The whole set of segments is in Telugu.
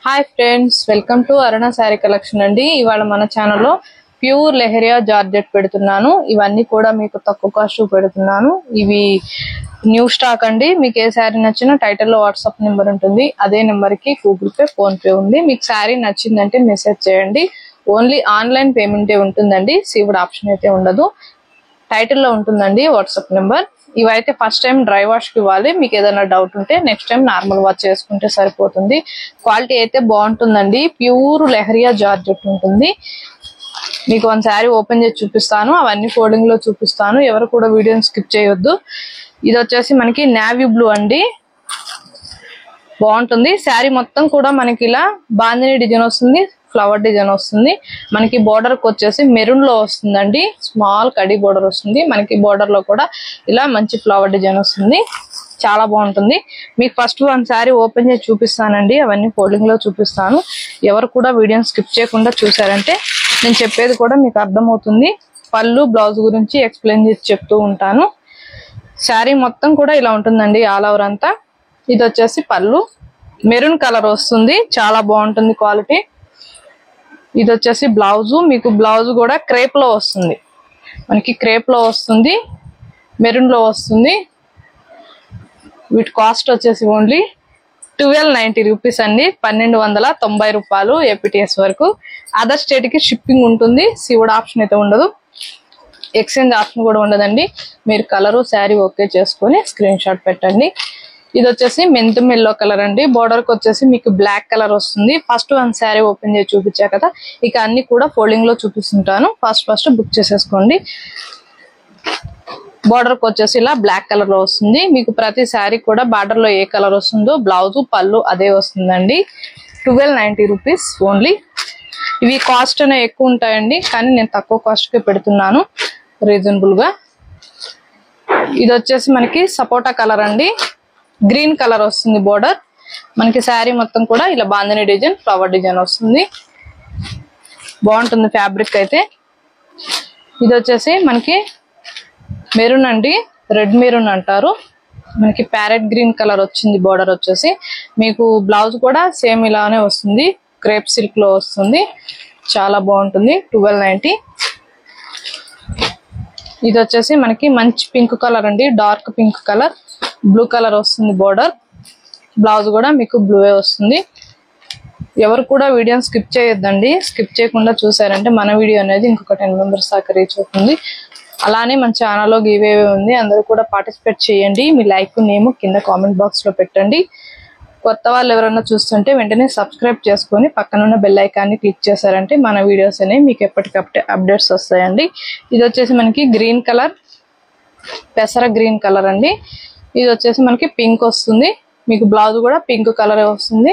Hi friends, welcome to Aruna sari collection అండి. ఇవాళ మన ఛానల్లో ప్యూర్ లెహరియా జార్జెట్ పెడుతున్నాను. ఇవన్నీ కూడా మీకు తక్కువ కాస్ట్ పెడుతున్నాను. ఇవి న్యూ స్టాక్ అండి. మీకు ఏ శారీ నచ్చినా టైటిల్లో వాట్సాప్ నెంబర్ ఉంటుంది. అదే నెంబర్ కి గూగుల్ పే, ఫోన్ పే ఉంది. మీకు శారీ నచ్చిందంటే మెసేజ్ చేయండి. ఓన్లీ ఆన్లైన్ పేమెంటే ఉంటుందండి. సీవుడ్ ఆప్షన్ అయితే ఉండదు. టైటిల్లో ఉంటుందండి వాట్సాప్ నెంబర్. ఇవైతే ఫస్ట్ టైం డ్రై వాష్ కి ఇవ్వాలి. మీకు ఏదైనా డౌట్ ఉంటే నెక్స్ట్ టైం నార్మల్ వాష్ చేసుకుంటే సరిపోతుంది. క్వాలిటీ అయితే బాగుంటుందండి. ప్యూర్ లెహరియా జార్జెట్ ఉంటుంది. మీకు వన్ శారీ ఓపెన్ చేసి చూపిస్తాను. అవన్నీ ఫోల్డింగ్ లో చూపిస్తాను. ఎవరు కూడా వీడియోని స్కిప్ చేయొద్దు. ఇది వచ్చేసి మనకి నేవీ బ్లూ అండి. బాగుంటుంది. శారీ మొత్తం కూడా మనకి ఇలా బాందిని డిజైన్ వస్తుంది, ఫ్లవర్ డిజైన్ వస్తుంది. మనకి బోర్డర్ కి వచ్చేసి మెరూన్ లో వస్తుందండి. స్మాల్ కడి బోర్డర్ వస్తుంది. మనకి బోర్డర్ లో కూడా ఇలా మంచి ఫ్లవర్ డిజైన్ వస్తుంది. చాలా బాగుంటుంది. మీకు ఫస్ట్ వన్ శారీ ఓపెన్ చేసి చూపిస్తానండి. అవన్నీ ఫోల్డింగ్ లో చూపిస్తాను. ఎవరు కూడా వీడియోని స్కిప్ చేయకుండా చూసారంటే నేను చెప్పేది కూడా మీకు అర్థమవుతుంది. పళ్ళు, బ్లౌజ్ గురించి ఎక్స్ప్లెయిన్ చేసి చెప్తూ ఉంటాను. శారీ మొత్తం కూడా ఇలా ఉంటుందండి, ఆల్ ఓవర్ అంతా. ఇది వచ్చేసి పళ్ళు, మెరూన్ కలర్ వస్తుంది. చాలా బాగుంటుంది క్వాలిటీ. ఇది వచ్చేసి బ్లౌజ్. మీకు బ్లౌజ్ కూడా క్రేప్ లో వస్తుంది. మనకి క్రేప్ లో వస్తుంది, మెరూన్ లో వస్తుంది. వీటి కాస్ట్ వచ్చేసి ఓన్లీ 1290 రూపీస్ అండి. 1290 రూపాయలు ఏపీటీఎస్ వరకు. అదర్ స్టేట్ కి షిప్పింగ్ ఉంటుంది. సీవుడ్ ఆప్షన్ అయితే ఉండదు. ఎక్స్చేంజ్ ఆప్షన్ కూడా ఉండదండి. మీరు కలరు శారీ ఓకే చేసుకొని స్క్రీన్ షాట్ పెట్టండి. ఇది వచ్చేసి మెంతుం ఎల్లో కలర్ అండి. బోర్డర్ కి వచ్చేసి మీకు బ్లాక్ కలర్ వస్తుంది. ఫస్ట్ వన్ శారీ ఓపెన్ చేసి చూపించా కదా, ఇక అన్ని కూడా ఫోల్డింగ్ లో చూపిస్తుంటాను. ఫస్ట్ బుక్ చేసేసుకోండి. బోర్డర్ కి వచ్చేసి ఇలా బ్లాక్ కలర్ లో వస్తుంది. మీకు ప్రతి శారీ కూడా బార్డర్ లో ఏ కలర్ వస్తుందో బ్లౌజ్, పళ్ళు అదే వస్తుందండి. 1290 రూపీస్ ఓన్లీ. ఇవి కాస్ట్ అనేవి ఎక్కువ ఉంటాయండి, కానీ నేను తక్కువ కాస్ట్ కి పెడుతున్నాను రీజనబుల్ గా. ఇది వచ్చేసి మనకి సపోటా కలర్ అండి. గ్రీన్ కలర్ వస్తుంది బోర్డర్. మనకి శారీ మొత్తం కూడా ఇలా బాందిని డిజైన్, ఫ్లవర్ డిజైన్ వస్తుంది. బాగుంటుంది ఫ్యాబ్రిక్ అయితే. ఇది వచ్చేసి మనకి మెరూన్ అండి, రెడ్ మెరూన్ అంటారు. మనకి ప్యారెట్ గ్రీన్ కలర్ వచ్చింది బోర్డర్ వచ్చేసి. మీకు బ్లౌజ్ కూడా సేమ్ ఇలానే వస్తుంది, క్రేప్ సిల్క్ లో వస్తుంది. చాలా బాగుంటుంది. 1290. ఇది వచ్చేసి మనకి మంచి పింక్ కలర్ అండి, dark pink colour. Blue colour వస్తుంది బోర్డర్. బ్లౌజ్ కూడా మీకు బ్లూవే వస్తుంది. ఎవరు కూడా వీడియోని స్కిప్ చేయొద్దండి. స్కిప్ చేయకుండా చూసారంటే మన వీడియో అనేది ఇంకొక 10 మెంబర్స్ దాకా రీచ్ అవుతుంది. అలానే మన ఛానల్లో గివ్ అవే ఉంది. అందరూ కూడా పార్టిసిపేట్ చేయండి. మీ లైక్, నేమ్ కింద కామెంట్ బాక్స్ లో పెట్టండి. కొత్త వాళ్ళు ఎవరైనా చూస్తుంటే వెంటనే సబ్స్క్రైబ్ చేసుకొని పక్కనున్న బెల్ ఐకాన్ని క్లిక్ చేశారంటే మన వీడియోస్ అనేవి మీకు ఎప్పటికప్పుడు అప్డేట్స్ వస్తాయండి. ఇది వచ్చేసి మనకి గ్రీన్ కలర్, పెసర గ్రీన్ కలర్ అండి. ఇది వచ్చేసి మనకి పింక్ వస్తుంది. మీకు బ్లౌజ్ కూడా పింక్ కలర్ వస్తుంది.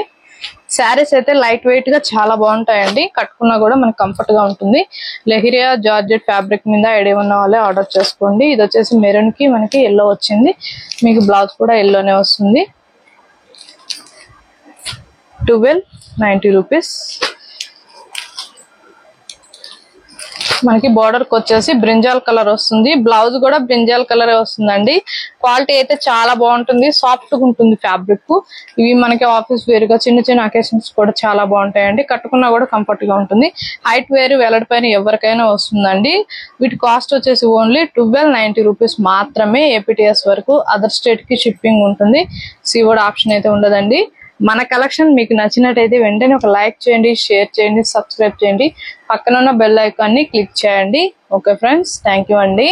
శారీస్ అయితే లైట్ వెయిట్ గా చాలా బాగుంటాయండి. కట్టుకున్నా కూడా మనకి కంఫర్ట్ గా ఉంటుంది. లెహరియా జార్జెట్ ఫ్యాబ్రిక్ మీద ఐడియా ఉన్న వాళ్ళే ఆర్డర్ చేసుకోండి. ఇది వచ్చేసి మెరూన్ కి మనకి ఎల్లో వచ్చింది. మీకు బ్లౌజ్ కూడా ఎల్లోనే వస్తుంది. 1290 రూపీస్. మనకి బోర్డర్ కి వచ్చేసి బ్రింజాల్ కలర్ వస్తుంది. బ్లౌజ్ కూడా బ్రింజాల్ కలర్ వస్తుందండి. క్వాలిటీ అయితే చాలా బాగుంటుంది. సాఫ్ట్ గా ఉంటుంది ఫ్యాబ్రిక్. ఇవి మనకి ఆఫీస్ వేర్ గా చిన్న చిన్న అకేషన్స్ కూడా చాలా బాగుంటాయండి. కట్టుకున్నా కూడా కంఫర్ట్ గా ఉంటుంది. హైట్ వేర్, వెల్లడి పైన ఎవరికైనా వస్తుందండి. వీటి కాస్ట్ వచ్చేసి ఓన్లీ 1290 రూపీస్ మాత్రమే ఏపీటీఎస్ వరకు. అదర్ స్టేట్ కి షిప్పింగ్ ఉంటుంది. సీవుడ్ ఆప్షన్ అయితే ఉండదండి. మన కలెక్షన్ మీకు నచ్చినట్టయితే వెంటనే ఒక లైక్ చేయండి, షేర్ చేయండి, సబ్స్క్రైబ్ చేయండి. పక్కన ఉన్న బెల్ ఐకాన్ని క్లిక్ చేయండి. ఓకే ఫ్రెండ్స్, థ్యాంక్ యూ అండి.